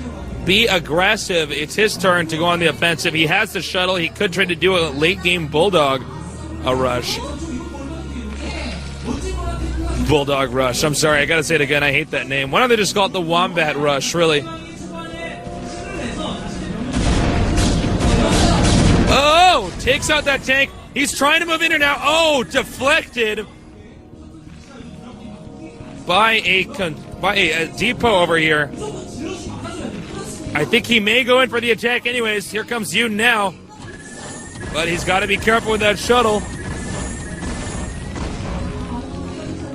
be aggressive. It's his turn to go on the offensive. He has the shuttle. He could try to do a late-game Bulldog rush. Bulldog Rush. I'm sorry, I gotta say it again. I hate that name. Why don't they just call it the Wombat Rush, really? Oh! Takes out that tank. He's trying to move in here now. Oh! Deflected by a depot over here. I think he may go in for the attack anyways. Here comes yoOn now. But he's got to be careful with that shuttle.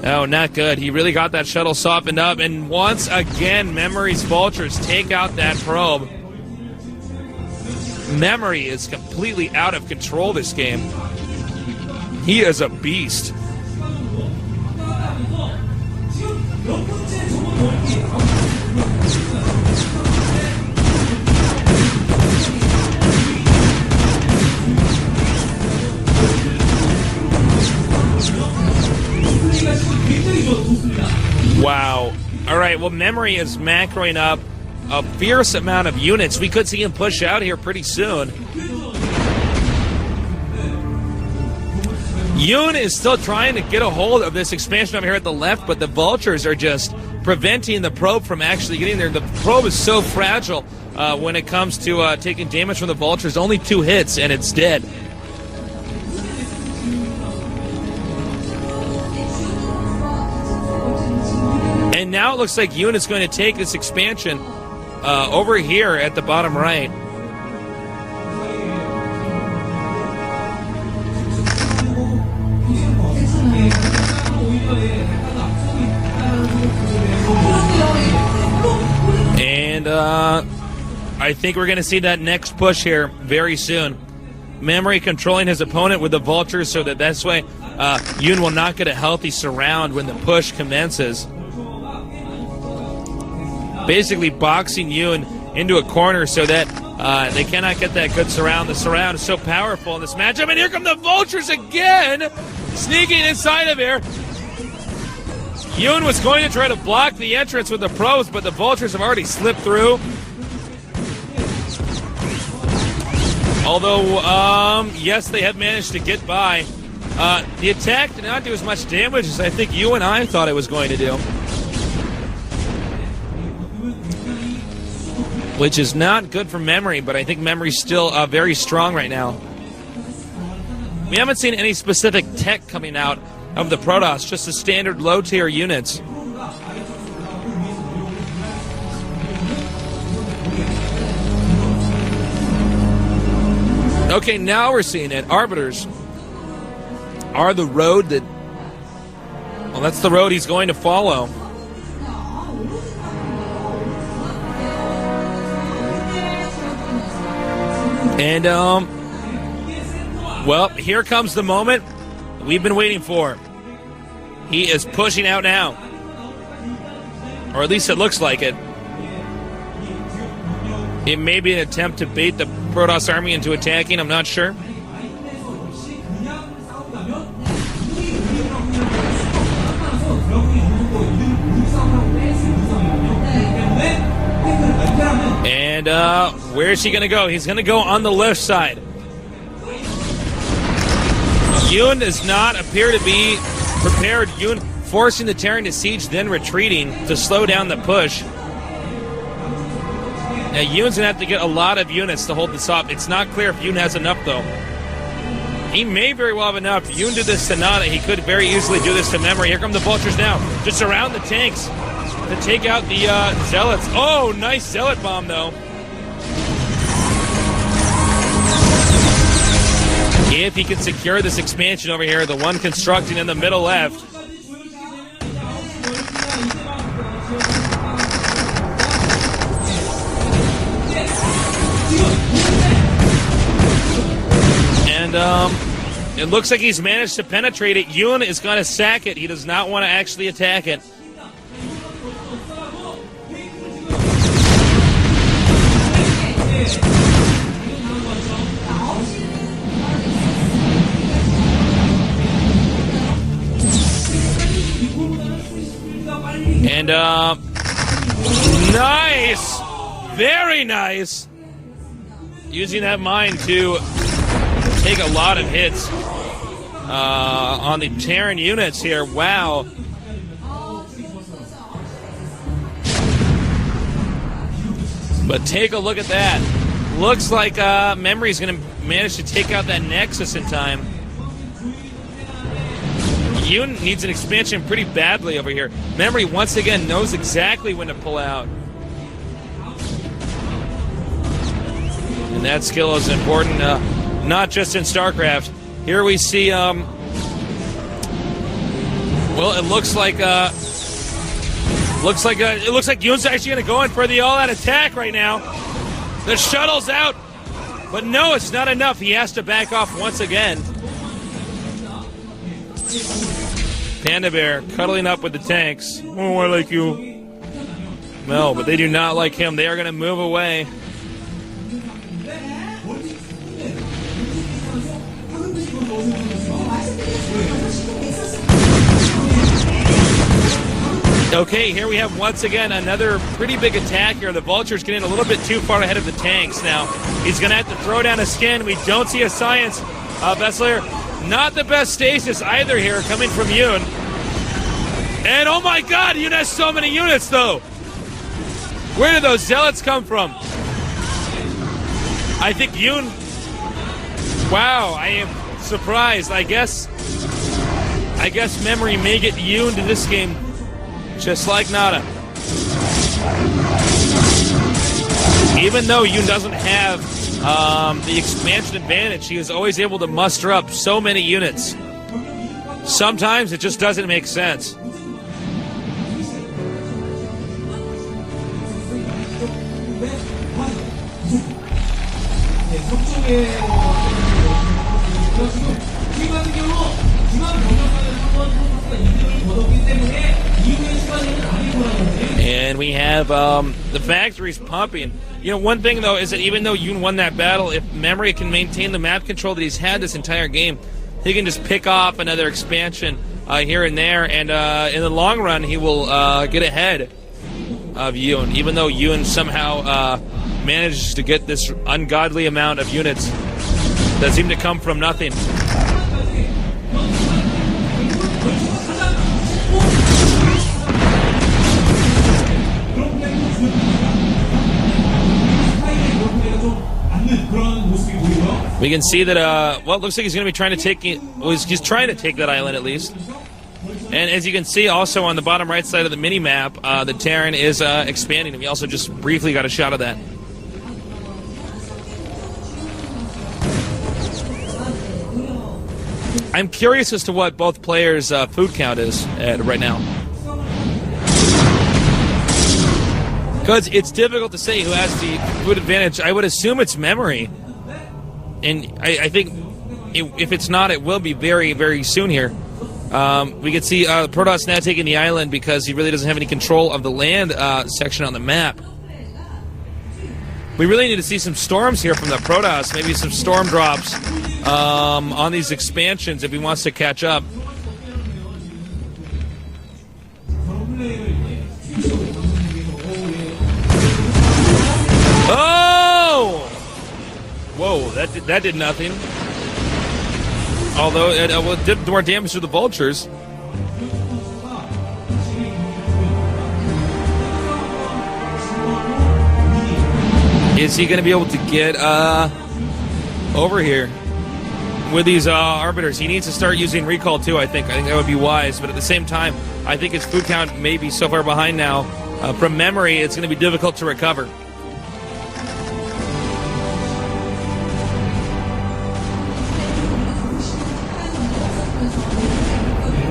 Oh, not good. He really got that shuttle softened up. And once again, Memory's Vultures take out that probe. Memory is completely out of control this game. He is a beast. Wow. All right, well, Memory is macroing up a fierce amount of units. We could see him push out here pretty soon. yoOn is still trying to get a hold of this expansion over here at the left, but the Vultures are just preventing the probe from actually getting there. The probe is so fragile when it comes to taking damage from the Vultures. Only 2 hits, and it's dead. And now it looks like yoOn is going to take this expansion over here at the bottom right. I think we're going to see that next push here very soon. Memory controlling his opponent with the vultures so that this way yoOn will not get a healthy surround when the push commences. Basically boxing yoOn into a corner so that they cannot get that good surround. The surround is so powerful in this matchup. And here come the vultures again, sneaking inside of here. yoOn was going to try to block the entrance with the probes, but the vultures have already slipped through. Although, yes, they have managed to get by. The attack did not do as much damage as I think you and I thought it was going to do. Which is not good for Memory, but I think Memory's still very strong right now. We haven't seen any specific tech coming out of the Protoss, just the standard low-tier units. Okay, now we're seeing it. Arbiters are the road that... Well, that's the road he's going to follow. And, well, here comes the moment we've been waiting for. He is pushing out now. Or at least it looks like it. It may be an attempt to bait the Protoss army into attacking, I'm not sure. And where is he going to go? He's going to go on the left side. yoOn does not appear to be prepared. yoOn forcing the Terran to siege, then retreating to slow down the push. Now, yoOn's going to have to get a lot of units to hold this off. It's not clear if yoOn has enough, though. He may very well have enough. yoOn did this to Nana. He could very easily do this to Memory. Here come the vultures now. Just surround the tanks to take out the zealots. Oh, nice zealot bomb, though. If he can secure this expansion over here, the one constructing in the middle left. And it looks like he's managed to penetrate it. yoOn is going to sack it. He does not want to actually attack it. And, nice! Very nice! Using that mine to take a lot of hits on the Terran units here. Wow. But take a look at that. Looks like Memory's going to manage to take out that Nexus in time. yoOn needs an expansion pretty badly over here. Memory, once again, knows exactly when to pull out. And that skill is important, not just in StarCraft. Here we see, well, it looks like yoOn's actually going to go in for the all-out attack right now. The shuttle's out, but no, it's not enough. He has to back off once again. Panda Bear cuddling up with the tanks. Oh, I like you. No, but they do not like him. They are going to move away. Okay, here we have once again another pretty big attack here. The Vulture's getting a little bit too far ahead of the tanks now. He's going to have to throw down a skin. We don't see a science. Bessler, not the best stasis either here coming from yoOn. And oh my god, yoOn has so many units though. Where did those zealots come from? I think yoOn... Wow, I am surprised. I guess Memory may get yoOn to this game. Just like Nada. Even though yoOn doesn't have the expansion advantage, he is always able to muster up so many units. Sometimes it just doesn't make sense. And we have the factories pumping. You know, one thing, though, is that even though yoOn won that battle, if Memory can maintain the map control that he's had this entire game, he can just pick off another expansion here and there, and in the long run, he will get ahead of yoOn, even though yoOn somehow manages to get this ungodly amount of units that seem to come from nothing. We can see that, well, it looks like he's going to be trying to take, he's trying to take that island at least. And as you can see also on the bottom right side of the mini-map, the Terran is expanding. We also just briefly got a shot of that. I'm curious as to what both players' food count is at right now. Because it's difficult to say who has the food advantage. I would assume it's Memory. And I think if it's not, it will be very, very soon here. We can see Protoss now taking the island because he really doesn't have any control of the land section on the map. We really need to see some storms here from the Protoss, maybe some storm drops on these expansions if he wants to catch up. Oh! Whoa, that did nothing. Although it did more damage to the vultures. Is he going to be able to get over here with these arbiters? He needs to start using recall too, I think. I think that would be wise. But at the same time, I think his food count may be so far behind now. From Memory, it's going to be difficult to recover.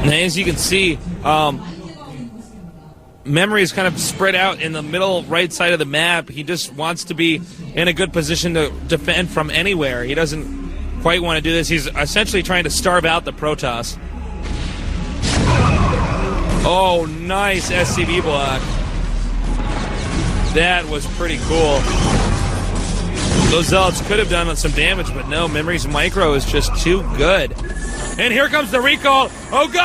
And as you can see, Memory is kind of spread out in the middle right side of the map. He just wants to be in a good position to defend from anywhere. He doesn't quite want to do this. He's essentially trying to starve out the Protoss. Oh, nice SCV block. That was pretty cool. Those Zealots could have done some damage, but no, Memory's micro is just too good. And here comes the recall. Oh, God!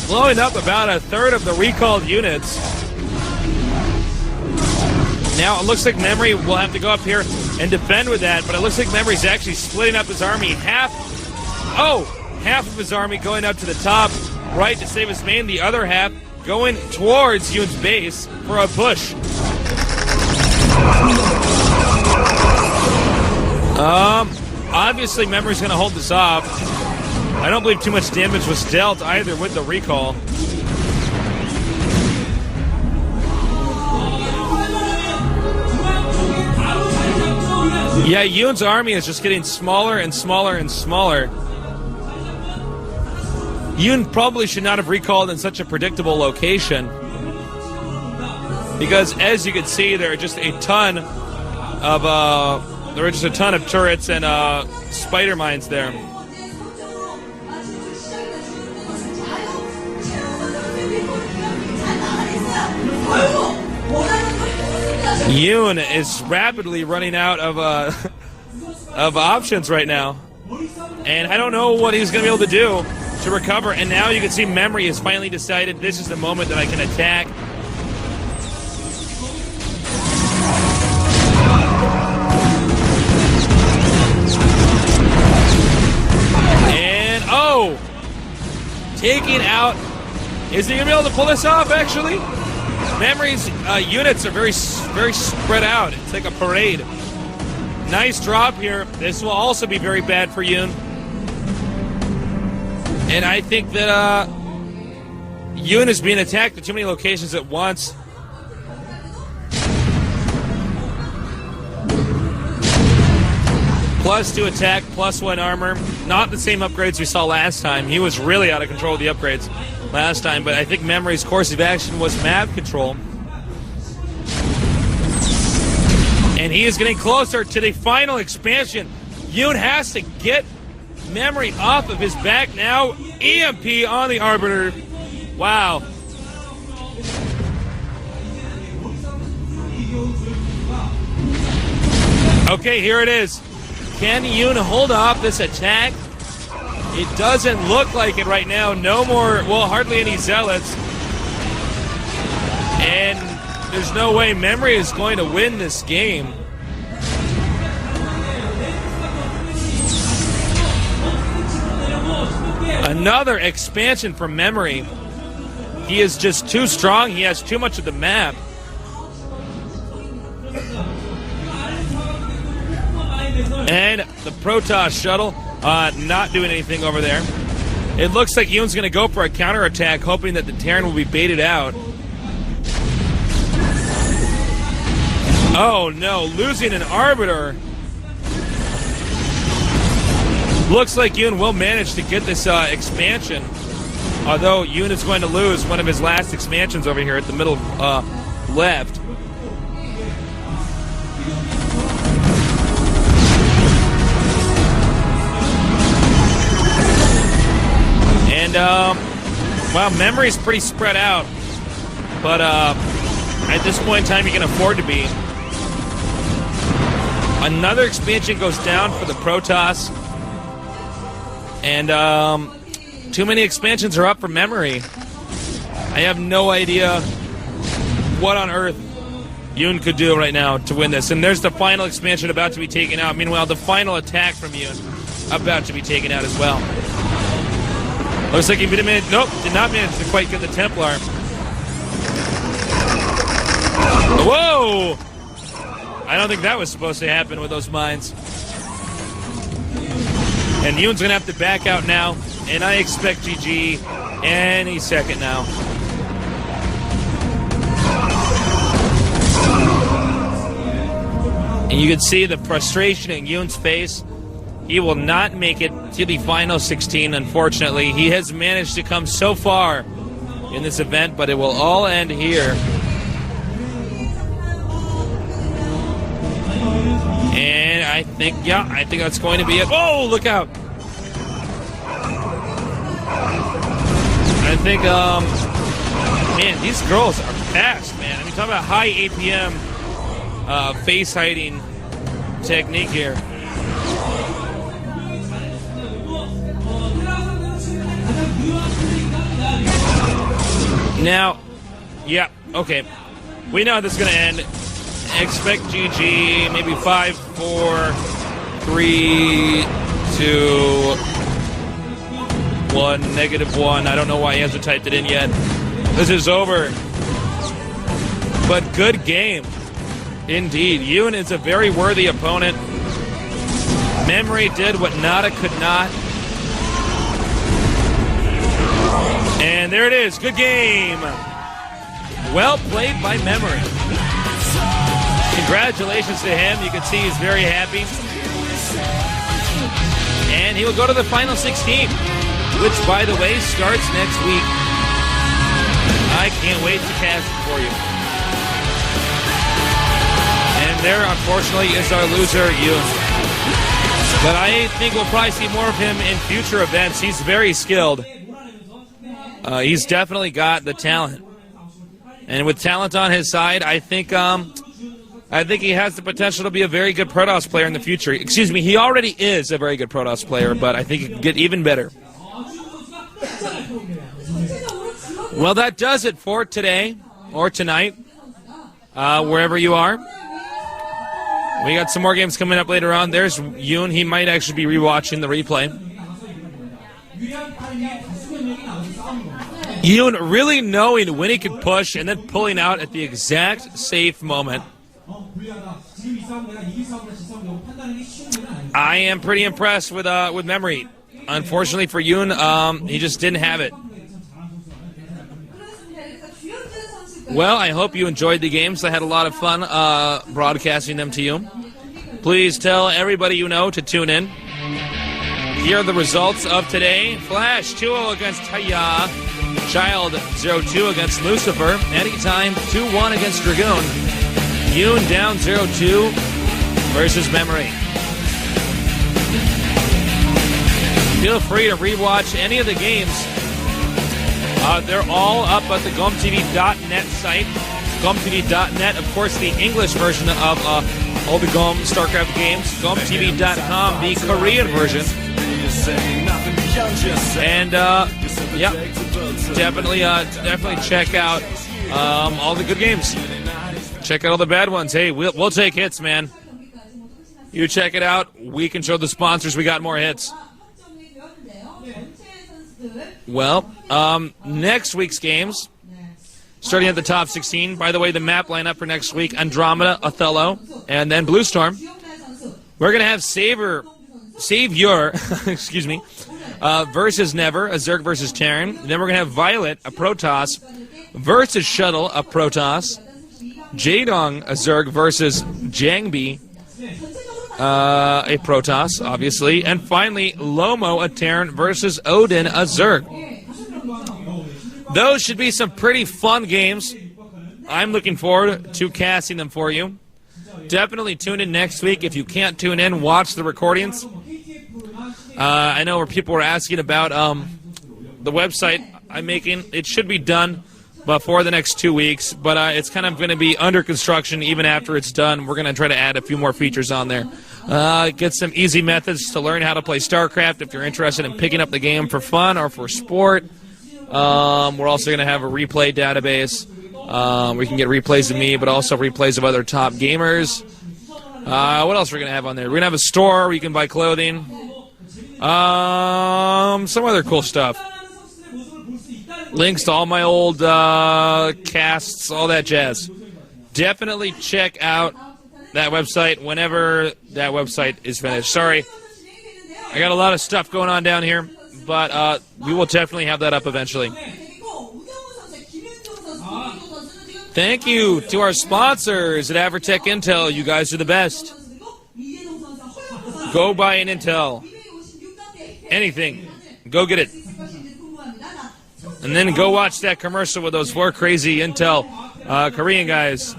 Blowing up about a third of the recalled units. Now it looks like Memory will have to go up here and defend with that, but it looks like Memory's actually splitting up his army. Half of his army going up to the top right to save his main, the other half going towards yoOn's base for a push. Obviously Memory's going to hold this off. I don't believe too much damage was dealt either with the recall. Yeah, yoOn's army is just getting smaller and smaller and smaller. yoOn probably should not have recalled in such a predictable location. Because as you can see, there are just a ton of turrets and spider mines there. yoOn is rapidly running out of options right now, and I don't know what he's going to be able to do to recover. And now you can see Memory has finally decided this is the moment that I can attack. And taking out. Is he going to be able to pull this off? Actually, Memory's units are very spread out. It's like a parade. Nice drop here. This will also be very bad for yoOn. And I think that yoOn is being attacked at too many locations at once. +2 attack, +1 armor. Not the same upgrades we saw last time. He was really out of control of the upgrades last time, but I think Memory's course of action was map control. And he is getting closer to the final expansion. yoOn has to get Memory off of his back now. EMP on the Arbiter. Wow. Okay, here it is. Can yoOn hold off this attack? It doesn't look like it right now. No more, well, hardly any zealots. And there's no way Memory is going to win this game. Another expansion for Memory. He is just too strong. He has too much of the map. And the Protoss shuttle not doing anything over there. It looks like yoOn's going to go for a counterattack, hoping that the Terran will be baited out. Oh no, losing an Arbiter. Looks like yoOn will manage to get this expansion. Although yoOn is going to lose one of his last expansions over here at the middle left. And, well, Memory's pretty spread out. But at this point in time, you can afford to be. Another expansion goes down for the Protoss. And too many expansions are up for Memory. I have no idea what on earth yoOn could do right now to win this. And there's the final expansion about to be taken out. Meanwhile, the final attack from yoOn about to be taken out as well. Looks like he did not manage to quite get the Templar. Whoa! I don't think that was supposed to happen with those mines. And yoOn's going to have to back out now. And I expect GG any second now. And you can see the frustration in yoOn's face. He will not make it to the final 16, unfortunately. He has managed to come so far in this event, but it will all end here. And I think that's going to be it. Oh, look out! I think, man, these girls are fast, man. I mean, talk about high APM face hiding technique here. Now, yeah, okay. We know how this is going to end. Expect GG, maybe 5, 4, 3, 2, 1, -1. I don't know why he hasn't typed it in yet. This is over. But good game. Indeed. yoOn is a very worthy opponent. Memory did what Nada could not. And there it is. Good game. Well played by Memory. Congratulations to him. You can see he's very happy. And he will go to the final 16, which, by the way, starts next week. I can't wait to cast it for you. And there, unfortunately, is our loser, yoOn. But I think we'll probably see more of him in future events. He's very skilled. He's definitely got the talent. And with talent on his side, I think he has the potential to be a very good Protoss player in the future. Excuse me, he already is a very good Protoss player, but I think he can get even better. Well, that does it for today, or tonight, wherever you are. We got some more games coming up later on. There's yoOn. He might actually be rewatching the replay. yoOn really knowing when he could push and then pulling out at the exact safe moment. I am pretty impressed with Memory. Unfortunately for yoOn, he just didn't have it. Well, I hope you enjoyed the games. I had a lot of fun broadcasting them to you. Please tell everybody you know to tune in. Here are the results of today. Flash 2-0 against Taya. Child 0-2 against Lucifer. Anytime 2-1 against Dragoon. yoOn down 0-2. versus Memory. Feel free to rewatch any of the games. They're all up at the GOMTV.net site. GOMTV.net, of course, the English version of all the GOM StarCraft games. GOMTV.com, the Korean version. And yeah, definitely check out all the good games. Check out all the bad ones. Hey, we'll take hits, man. You check it out. We can show the sponsors we got more hits. Well, next week's games, starting at the top 16. By the way, the map lineup for next week: Andromeda, Othello, and then Blue Storm. We're gonna have Savior, excuse me, versus Never, a Zerg versus Terran. Then we're gonna have Violet, a Protoss, versus Shuttle, a Protoss. Jaedong, a Zerg versus Jangbi, a Protoss, obviously. And finally, Lomo, a Terran versus Odin, a Zerg. Those should be some pretty fun games. I'm looking forward to casting them for you. Definitely tune in next week. If you can't tune in, watch the recordings. I know where people were asking about the website I'm making. It should be done before the next 2 weeks, but it's kind of going to be under construction even after it's done. We're going to try to add a few more features on there. Get some easy methods to learn how to play StarCraft if you're interested in picking up the game for fun or for sport. We're also going to have a replay database. We can get replays of me, but also replays of other top gamers. What else are we going to have on there? We're going to have a store where you can buy clothing. Some other cool stuff. Links to all my old casts, all that jazz. Definitely check out that website whenever that website is finished. Sorry, I got a lot of stuff going on down here, but we will definitely have that up eventually. Thank you to our sponsors at Avertech Intel. You guys are the best. Go buy an Intel. Anything. Go get it. And then go watch that commercial with those 4 crazy Intel Korean guys.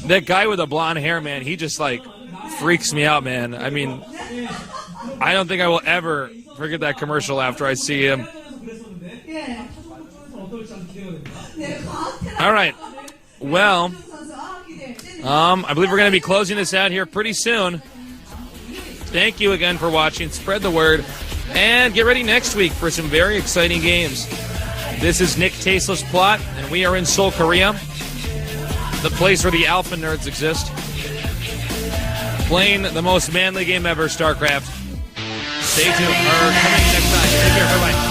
That guy with the blonde hair, man, he just, like, freaks me out, man. I mean, I don't think I will ever forget that commercial after I see him. All right. Well, I believe we're going to be closing this out here pretty soon. Thank you again for watching. Spread the word. And get ready next week for some very exciting games. This is Nick Tasteless Plot, and we are in Seoul, Korea, the place where the alpha nerds exist, playing the most manly game ever, StarCraft. Stay tuned. Coming next time. Take care. Bye-bye.